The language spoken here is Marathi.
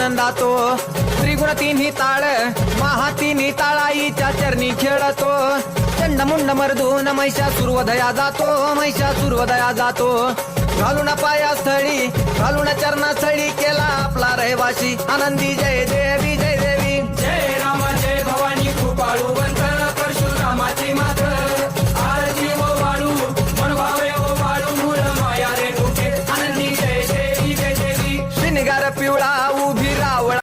आनंदातो त्रिगुण तिन्ही ताळ महातिन्ही ताळाईच्या चरणी खेळतो चंडमुंड मर्दून महिषासुरवधया जातो घालून पायास्थळी घालून चरणास्थळी केला आपला रहिवाशी आनंदी जय देवी